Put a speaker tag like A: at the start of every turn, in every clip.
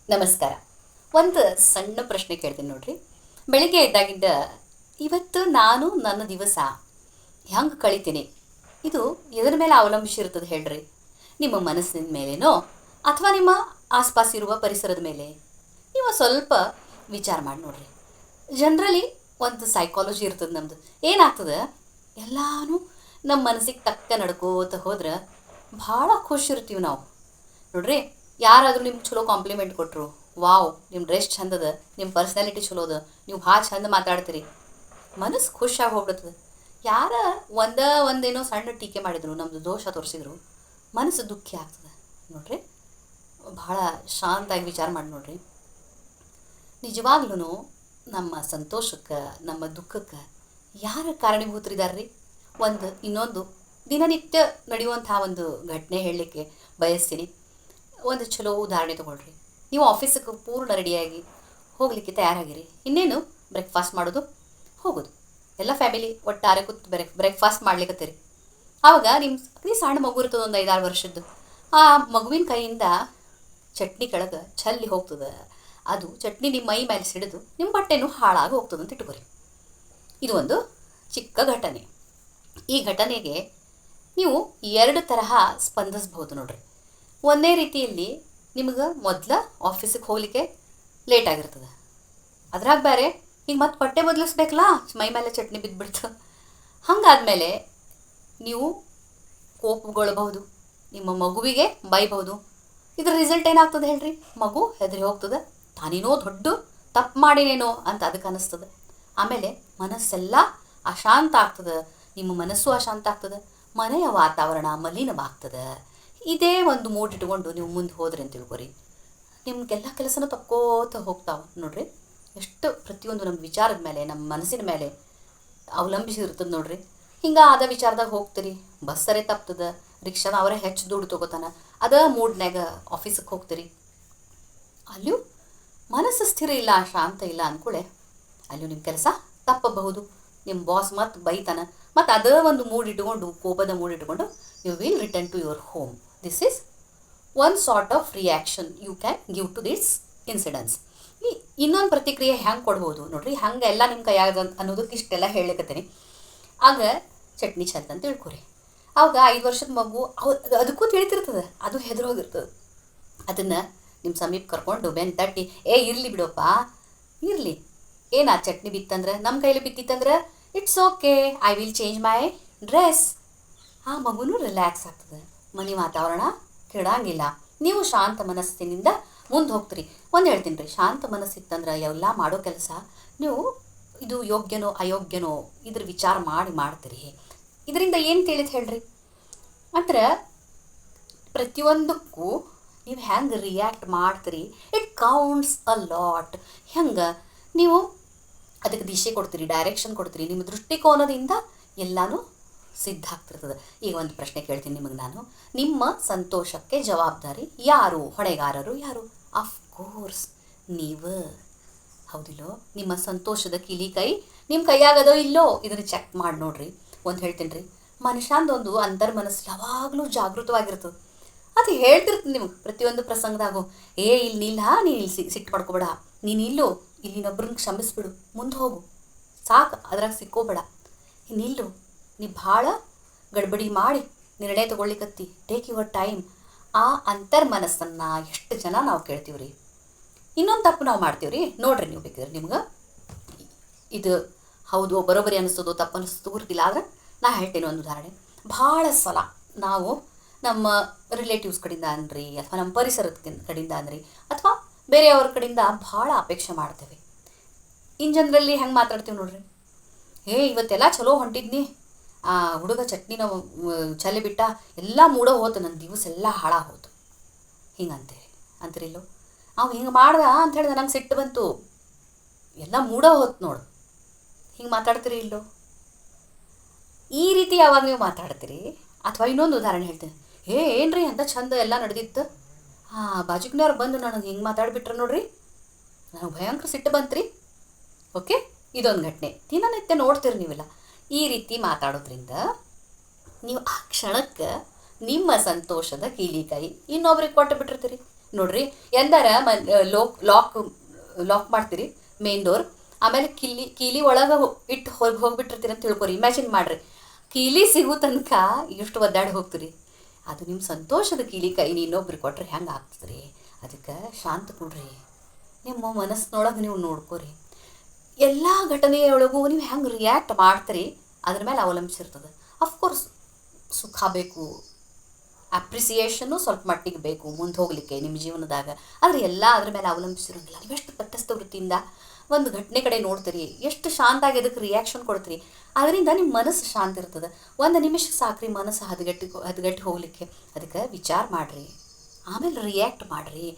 A: ನಮಸ್ಕಾರ. ಒಂದು ಸಣ್ಣ ಪ್ರಶ್ನೆ ಕೇಳ್ತೀನಿ ನೋಡ್ರಿ. ಬೆಳಿಗ್ಗೆ ಎದ್ದಾಗಿಂದ ಇವತ್ತು ನಾನು ನನ್ನ ದಿವಸ ಹೆಂಗೆ ಕಳಿತೀನಿ, ಇದು ಎದರ ಮೇಲೆ ಅವಲಂಬಿಸಿರ್ತದೆ ಹೇಳ್ರಿ? ನಿಮ್ಮ ಮನಸ್ಸಿನ ಮೇಲೇನೋ ಅಥವಾ ನಿಮ್ಮ ಆಸ್ಪಾಸ್ ಇರುವ ಪರಿಸರದ ಮೇಲೆ? ನೀವು ಸ್ವಲ್ಪ ವಿಚಾರ ಮಾಡಿ ನೋಡ್ರಿ. ಜನರಲಿ ಒಂದು ಸೈಕಾಲಜಿ ಇರ್ತದೆ ನಮ್ಮದು. ಏನಾಗ್ತದೆ, ಎಲ್ಲಾನು ನಮ್ಮ ಮನಸ್ಸಿಗೆ ತಕ್ಕ ನಡ್ಕೋತ ಹೋದ್ರೆ ಭಾಳ ಖುಷಿ ಇರ್ತೀವಿ ನಾವು. ನೋಡ್ರಿ, ಯಾರಾದರೂ ನಿಮ್ಗೆ ಚಲೋ ಕಾಂಪ್ಲಿಮೆಂಟ್ ಕೊಟ್ಟರು, ವಾವ್ ನಿಮ್ಮ ಡ್ರೆಸ್ ಚಂದದ, ನಿಮ್ಮ ಪರ್ಸ್ನಾಲಿಟಿ ಚಲೋ ಅದ, ನೀವು ಭಾಳ ಚಂದ ಮಾತಾಡ್ತೀರಿ, ಮನಸ್ಸು ಖುಷಿಯಾಗಿ ಹೋಗ್ಬಿಡ್ತದೆ. ಯಾರ ಒಂದೇನೋ ಸಣ್ಣ ಟೀಕೆ ಮಾಡಿದ್ರು, ನಮ್ಮದು ದೋಷ ತೋರಿಸಿದ್ರು, ಮನಸ್ಸು ದುಃಖಿ ಆಗ್ತದೆ. ನೋಡ್ರಿ, ಭಾಳ ಶಾಂತಾಗಿ ವಿಚಾರ ಮಾಡಿ ನೋಡ್ರಿ. ನಿಜವಾಗ್ಲೂ ನಮ್ಮ ಸಂತೋಷಕ್ಕೆ ನಮ್ಮ ದುಃಖಕ್ಕೆ ಯಾರು ಕಾರಣೀಭೂತರಿದ್ದಾರೆ ರೀ? ಇನ್ನೊಂದು ದಿನನಿತ್ಯ ನಡೆಯುವಂಥ ಒಂದು ಘಟನೆ ಹೇಳಲಿಕ್ಕೆ ಬಯಸ್ತೀನಿ. ಒಂದು ಚಲೋ ಉದಾಹರಣೆ ತೊಗೊಳ್ರಿ. ನೀವು ಆಫೀಸಿಗೆ ಪೂರ್ಣ ರೆಡಿಯಾಗಿ ಹೋಗಲಿಕ್ಕೆ ತಯಾರಾಗಿರಿ. ಇನ್ನೇನು ಬ್ರೇಕ್ಫಾಸ್ಟ್ ಮಾಡೋದು, ಹೋಗೋದು. ಎಲ್ಲ ಫ್ಯಾಮಿಲಿ ಒಟ್ಟಾರೆ ಕೂತು ಬ್ರೇಕ್ಫಾಸ್ಟ್ ಮಾಡ್ಲಿಕ್ಕತ್ತೀರಿ. ಆವಾಗ ನಿಮ್ಮ ಅತಿ ಸಣ್ಣ ಮಗು ಇರ್ತದೆ, ಒಂದು 5-6 ವರ್ಷದ್ದು. ಆ ಮಗುವಿನ ಕೈಯಿಂದ ಚಟ್ನಿ ಕೆಳಗೆ ಚಲ್ಲಿ ಹೋಗ್ತದೆ. ಅದು ಚಟ್ನಿ ನಿಮ್ಮ ಮೈ ಮೇಲೆ ಸಿಡಿದು ನಿಮ್ಮ ಬಟ್ಟೆನೂ ಹಾಳಾಗಿ ಹೋಗ್ತದೆ ಅಂತ ಇಟ್ಕೊರಿ. ಇದು ಒಂದು ಚಿಕ್ಕ ಘಟನೆ. ಈ ಘಟನೆಗೆ ನೀವು 2 ತರಹ ಸ್ಪಂದಿಸ್ಬೋದು ನೋಡ್ರಿ. ಒಂದೇ ರೀತಿಯಲ್ಲಿ ನಿಮ್ಗೆ ಮೊದಲ ಆಫೀಸಿಗೆ ಹೋಗ್ಲಿಕ್ಕೆ ಲೇಟ್ ಆಗಿರ್ತದೆ. ಅದ್ರಾಗ ಬೇರೆ ಈಗ ಮತ್ತೆ ಬಟ್ಟೆ ಬದಲಿಸ್ಬೇಕಲ್ಲ, ಮೈ ಮೇಲೆ ಚಟ್ನಿ ಬಿದ್ದುಬಿಡ್ತು. ಹಾಗಾದ್ಮೇಲೆ ನೀವು ಕೋಪಗೊಳ್ಳಬಹುದು, ನಿಮ್ಮ ಮಗುವಿಗೆ ಬೈಬಹುದು. ಇದ್ರ ರಿಸಲ್ಟ್ ಏನಾಗ್ತದೆ ಹೇಳ್ರಿ? ಮಗು ಹೆದರಿ ಹೋಗ್ತದೆ, ತಾನೇನೋ ದೊಡ್ಡ ತಪ್ಪು ಮಾಡಿನೇನೋ ಅಂತ ಅದಕ್ಕೆ ಅನ್ನಿಸ್ತದೆ. ಆಮೇಲೆ ಮನಸ್ಸೆಲ್ಲ ಅಶಾಂತ ಆಗ್ತದೆ, ನಿಮ್ಮ ಮನಸ್ಸು ಅಶಾಂತ ಆಗ್ತದೆ, ಮನೆಯ ವಾತಾವರಣ ಮಲಿನವಾಗ್ತದೆ. ಇದೇ ಒಂದು ಮೂಡ್ ಇಟ್ಕೊಂಡು ನೀವು ಮುಂದೆ ಹೋದ್ರಿ ಅಂತ ತಿಳ್ಕೊರಿ, ನಿಮಗೆಲ್ಲ ಕೆಲಸನೂ ತಕ್ಕೋತ ಹೋಗ್ತಾವೆ ನೋಡ್ರಿ. ಎಷ್ಟು ಪ್ರತಿಯೊಂದು ನಮ್ಮ ವಿಚಾರದ ಮೇಲೆ, ನಮ್ಮ ಮನಸ್ಸಿನ ಮೇಲೆ ಅವಲಂಬಿಸಿರ್ತದೆ ನೋಡ್ರಿ. ಹಿಂಗೆ ಆದ ವಿಚಾರದಾಗ ಹೋಗ್ತೀರಿ, ಬಸ್ಸರೇ ತಪ್ತದೆ, ರಿಕ್ಷಾನ ಅವರೇ ಹೆಚ್ಚು ದುಡ್ಡು ತೊಗೋತಾನೆ, ಅದ ಮೂಡ್ನ್ಯಾಗ ಆಫೀಸಿಗೆ ಹೋಗ್ತೀರಿ. ಅಲ್ಲಿಯೂ ಮನಸ್ಸು ಸ್ಥಿರ ಇಲ್ಲ, ಶಾಂತ ಇಲ್ಲ ಅಂದ್ಕೂಳೆ ಅಲ್ಲಿಯೂ ನಿಮ್ಮ ಕೆಲಸ ತಪ್ಪಬಹುದು. ನಿಮ್ಮ ಬಾಸ್ ಮತ್ತು ಬೈತಾನೆ, ಮತ್ತು ಅದೇ ಒಂದು ಮೂಡ್ ಇಟ್ಕೊಂಡು, ಕೋಪದ ಮೂಡ್ ಇಟ್ಕೊಂಡು you will return to your home. This is one sort of reaction you can give to this incidence. ಇನ್ನೊಂದು ಪ್ರತಿಕ್ರಿಯೆ ಹೆಂಗೆ ಕೊಡ್ಬೋದು ನೋಡ್ರಿ. ಹಂಗೆ ಎಲ್ಲ ನಿಮ್ಮ ಕೈಯಾಗ ಅನ್ನೋದಕ್ಕೆ ಇಷ್ಟೆಲ್ಲ ಹೇಳಕತ್ತೀನಿ. ಆಗ ಚಟ್ನಿ ಚಂದ ಅಂತ ತಿಳ್ಕೊರಿ. ಆವಾಗ 5 ವರ್ಷದ ಮಗು ಅದಕ್ಕೂ ತಿಳಿತಿರ್ತದೆ, ಅದು ಹೆದರೋಗಿರ್ತದೆ. ಅದನ್ನು ನಿಮ್ಮ ಸಮೀಪ ಕರ್ಕೊಂಡು ಬೆನ್ನು ತಟ್ಟಿ, ಇರಲಿ ಬಿಡಪ್ಪ, ಇರಲಿ, ಏನು ಆ ಚಟ್ನಿ ಬಿತ್ತಂದ್ರೆ, ನಮ್ಮ ಕೈಲಿ ಬಿತ್ತಿತ್ತಂದ್ರೆ it's okay, I will change my dress. ಆ ಮಗುನೂ ರಿಲ್ಯಾಕ್ಸ್ ಆಗ್ತದೆ, ಮನೆ ವಾತಾವರಣ ಕೆಡಂಗಿಲ್ಲ. ನೀವು ಶಾಂತ ಮನಸ್ಸಿನಿಂದ ಮುಂದೆ ಹೋಗ್ತೀರಿ. ಒಂದು ಹೇಳ್ತೀನಿ ರೀ, ಶಾಂತ ಮನಸ್ಸಿತ್ತಂದ್ರೆ ಎಲ್ಲ ಮಾಡೋ ಕೆಲಸ ನೀವು ಇದು ಯೋಗ್ಯನೋ ಅಯೋಗ್ಯನೋ ಇದ್ರ ವಿಚಾರ ಮಾಡ್ತೀರಿ. ಇದರಿಂದ ಏನು ತಿಳಿದು ಹೇಳ್ರಿ ಅಂದ್ರೆ, ಪ್ರತಿಯೊಂದಕ್ಕೂ ನೀವು ಹೆಂಗೆ ರಿಯಾಕ್ಟ್ ಮಾಡ್ತೀರಿ, ಇಟ್ ಕೌಂಟ್ಸ್ ಅ ಲಾಟ್. ಹೆಂಗೆ ನೀವು ಅದಕ್ಕೆ ದಿಶೆ ಕೊಡ್ತೀರಿ, ಡೈರೆಕ್ಷನ್ ಕೊಡ್ತೀರಿ, ನಿಮ್ಮ ದೃಷ್ಟಿಕೋನದಿಂದ ಎಲ್ಲನೂ ಸಿದ್ಧ ಆಗ್ತಿರ್ತದೆ. ಈಗ ಒಂದು ಪ್ರಶ್ನೆ ಕೇಳ್ತೀನಿ ನಿಮಗೆ ನಾನು, ನಿಮ್ಮ ಸಂತೋಷಕ್ಕೆ ಜವಾಬ್ದಾರಿ ಯಾರು, ಹೊಣೆಗಾರರು ಯಾರು? ಅಫ್ಕೋರ್ಸ್ ನೀವು, ಹೌದಿಲ್ಲೋ? ನಿಮ್ಮ ಸಂತೋಷದ ಕೈ ನಿಮ್ಮ ಕೈಯಾಗದೋ ಇಲ್ಲೋ ಇದನ್ನು ಚೆಕ್ ಮಾಡಿ ನೋಡ್ರಿ. ಒಂದು ಹೇಳ್ತೀನಿ ರೀ, ಮನುಷ್ಯಂದೊಂದು ಅಂತರ್ಮನಸ್ಸು ಯಾವಾಗಲೂ ಜಾಗೃತವಾಗಿರ್ತದೆ. ಅದು ಹೇಳ್ತಿರ್ತೀನಿ ನಿಮಗೆ ಪ್ರತಿಯೊಂದು ಪ್ರಸಂಗದಾಗೂ, ಇಲ್ಲಿ ನಿಲ್ಲ, ನೀನು ಇಲ್ಲಿ ಸಿಟ್ಟು ಮಾಡ್ಕೋಬೇಡ, ನೀನು ಇಲ್ಲೋ ಇಲ್ಲಿನೊಬ್ರನ್ನ ಕ್ಷಮಿಸ್ಬಿಡು, ಮುಂದೆ ಹೋಗು, ಸಾಕು, ಅದ್ರಾಗ ಸಿಕ್ಕೋಬೇಡ, ನಿಲ್ಲು, ನೀ ಭಾಳ ಗಡ್ಬಡಿ ಮಾಡಿ ನಿರ್ಣಯ ತೊಗೊಳ್ಲಿಕ್ಕತ್ತಿ, ಟೇಕ್ ಯುವರ್ ಟೈಮ್. ಆ ಅಂತರ್ಮನಸ್ಸನ್ನು ಎಷ್ಟು ಜನ ನಾವು ಕೇಳ್ತೀವಿ ರೀ. ಇನ್ನೊಂದು ತಪ್ಪು ನಾವು ಮಾಡ್ತೀವಿ ರೀ ನೋಡ್ರಿ. ನೀವು ಬೇಕಿದ್ರೆ ನಿಮ್ಗೆ ಇದು ಹೌದು ಬರೋಬ್ಬರಿ ಅನ್ನಿಸ್ತದೋ ತಪ್ಪು ಅನ್ನಿಸ್ತದೋ ಗೊತ್ತಿಲ್ಲ, ಆದರೆ ನಾ ಹೇಳ್ತೇನೆ ಒಂದು ಉದಾಹರಣೆ. ಭಾಳ ಸಲ ನಾವು ನಮ್ಮ ರಿಲೇಟಿವ್ಸ್ ಕಡೆಯಿಂದ ಅನ್ರಿ, ಅಥವಾ ನಮ್ಮ ಪರಿಸರದ ಕಡೆಯಿಂದ ಅನ್ರಿ, ಅಥವಾ ಬೇರೆಯವ್ರ ಕಡೆಯಿಂದ ಭಾಳ ಅಪೇಕ್ಷೆ ಮಾಡ್ತೇವೆ. ಇನ್ನು ಜನರಲ್ಲಿ ಹೆಂಗೆ ಮಾತಾಡ್ತೀವಿ ನೋಡ್ರಿ, ಇವತ್ತೆಲ್ಲ ಚಲೋ ಹೊಂಟಿದ್ನಿ, ಆ ಹುಡುಗ ಚಟ್ನಿನ ಚಲಿ ಬಿಟ್ಟ, ಎಲ್ಲ ಮೂಡೋ ಹೋತು, ನನ್ನ ದಿವಸ ಎಲ್ಲ ಹಾಳಾಗಿ ಹೋತು, ಹಿಂಗೆ ಅಂತೀರಿಲ್ಲೋ. ಅವು ಹಿಂಗೆ ಮಾಡ್ದ ಅಂತ ಹೇಳಿದ್ರೆ ನಂಗೆ ಸಿಟ್ಟು ಬಂತು, ಎಲ್ಲ ಮೂಡೋ ಹೋತು ನೋಡು, ಹಿಂಗೆ ಮಾತಾಡ್ತೀರಿ ಇಲ್ಲೋ? ಈ ರೀತಿ ಯಾವಾಗ ನೀವು ಮಾತಾಡ್ತೀರಿ? ಅಥವಾ ಇನ್ನೊಂದು ಉದಾಹರಣೆ ಹೇಳ್ತೀನಿ, ಏನ್ರಿ ಅಂತ ಚಂದ ಎಲ್ಲ ನಡೆದಿತ್ತು, ಬಾಜುಕ್ನವ್ರು ಬಂದು ನನಗೆ ಹಿಂಗೆ ಮಾತಾಡ್ಬಿಟ್ರೆ ನೋಡ್ರಿ, ನನಗೆ ಭಯಂಕರ ಸಿಟ್ಟು ಬಂತ್ರಿ. ಓಕೆ, ಇದೊಂದು ಘಟನೆ ದಿನನಿತ್ಯ ನೋಡ್ತೀರಿ ನೀವೆಲ್ಲ. ಈ ರೀತಿ ಮಾತಾಡೋದ್ರಿಂದ ನೀವು ಆ ಕ್ಷಣಕ್ಕೆ ನಿಮ್ಮ ಸಂತೋಷದ ಕೈ ಇನ್ನೊಬ್ರಿಗೆ ಕೊಟ್ಟು ಬಿಟ್ಟಿರ್ತೀರಿ. ನೋಡ್ರಿ ಎಂದಾರ ಲಾಕ್ ಲಾಕ್ ಮಾಡ್ತೀರಿ ಮೇನ್ ಡೋರ್, ಆಮೇಲೆ ಕೀಲಿ ಒಳಗೆ ಇಟ್ಟು ಹೋಗ್ಬಿಟ್ಟಿರ್ತೀರಿ ಅಂತ ತಿಳ್ಕೊರಿ. ಇಮ್ಯಾಜಿನ್ ಮಾಡಿರಿ, ಕೀಲಿ ಸಿಗೋ ತನಕ ಎಷ್ಟು ಒದ್ದಾಡಿ ಹೋಗ್ತೀರಿ. ಅದು ನಿಮ್ಮ ಸಂತೋಷದ ಕೀಲಿ ಕೈ ಇನ್ನೊಬ್ರಿಗೆ ಕೊಟ್ರೆ ಹೆಂಗೆ ಆಗ್ತದೆ ರೀ. ಅದಕ್ಕೆ ಶಾಂತ ಕೊಡ್ರಿ, ನಿಮ್ಮ ಮನಸ್ಸಿನೊಳಗೆ ನೀವು ನೋಡ್ಕೋರಿ. ಎಲ್ಲ ಘಟನೆಯೊಳಗೂ ನೀವು ಹೆಂಗೆ ರಿಯಾಕ್ಟ್ ಮಾಡ್ತೀರಿ ಅದ್ರ ಮೇಲೆ ಅವಲಂಬಿಸಿರ್ತದೆ. ಅಫ್ಕೋರ್ಸ್ ಸುಖ ಬೇಕು, ಅಪ್ರಿಸಿಯೇಷನ್ನು ಸ್ವಲ್ಪ ಮಟ್ಟಿಗೆ ಬೇಕು ಮುಂದೆ ಹೋಗಲಿಕ್ಕೆ ನಿಮ್ಮ ಜೀವನದಾಗ. ಆದರೆ ಎಲ್ಲ ಅದ್ರ ಮೇಲೆ ಅವಲಂಬಿಸಿರೋಂಗಿಲ್ಲ. ನೀವೆಷ್ಟು ತಟಸ್ಥ ವೃತ್ತಿಯಿಂದ ಒಂದು ಘಟನೆ ಕಡೆ ನೋಡ್ತೀರಿ, ಎಷ್ಟು ಶಾಂತ ಆಗಿ ಅದಕ್ಕೆ ರಿಯಾಕ್ಷನ್ ಕೊಡ್ತೀರಿ, ಅದರಿಂದ ನಿಮ್ಮ ಮನಸ್ಸು ಶಾಂತ ಇರ್ತದೆ. ಒಂದು ನಿಮಿಷ ಸಾಕ್ರಿ ಮನಸ್ಸು ಹದಗೆಟ್ಟು ಹೋಗಲಿಕ್ಕೆ. ಅದಕ್ಕೆ ವಿಚಾರ ಮಾಡಿರಿ, ಆಮೇಲೆ ರಿಯಾಕ್ಟ್ ಮಾಡಿರಿ.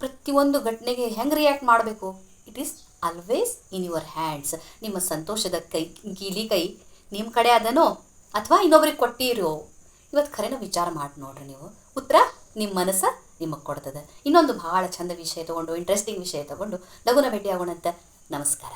A: ಪ್ರತಿಯೊಂದು ಘಟನೆಗೆ ಹೆಂಗೆ ರಿಯಾಕ್ಟ್ ಮಾಡಬೇಕು, it is always in your hands. ನಿಮ್ಮ ಸಂತೋಷದ ಕೀಲಿ ಕೈ ನಿಮ್ಮ ಕಡೆ ಅದನೋ ಅಥವಾ ಇನ್ನೊಬ್ರಿಗೆ ಕೊಟ್ಟಿರೋ, ಇವತ್ತು ಖರೇನ ವಿಚಾರ ಮಾಡಿ ನೋಡ್ರಿ. ನೀವು ಉತ್ತರ ನಿಮ್ಮ ಮನಸ್ಸು ನಿಮಗೆ ಕೊಡ್ತದೆ. ಇನ್ನೊಂದು ಭಾಳ ಚಂದ ವಿಷಯ ತೊಗೊಂಡು, ಇಂಟ್ರೆಸ್ಟಿಂಗ್ ವಿಷಯ ತೊಗೊಂಡು ಲಘುನ ಭೇಟಿ ಆಗೋಣಂತ. ನಮಸ್ಕಾರ.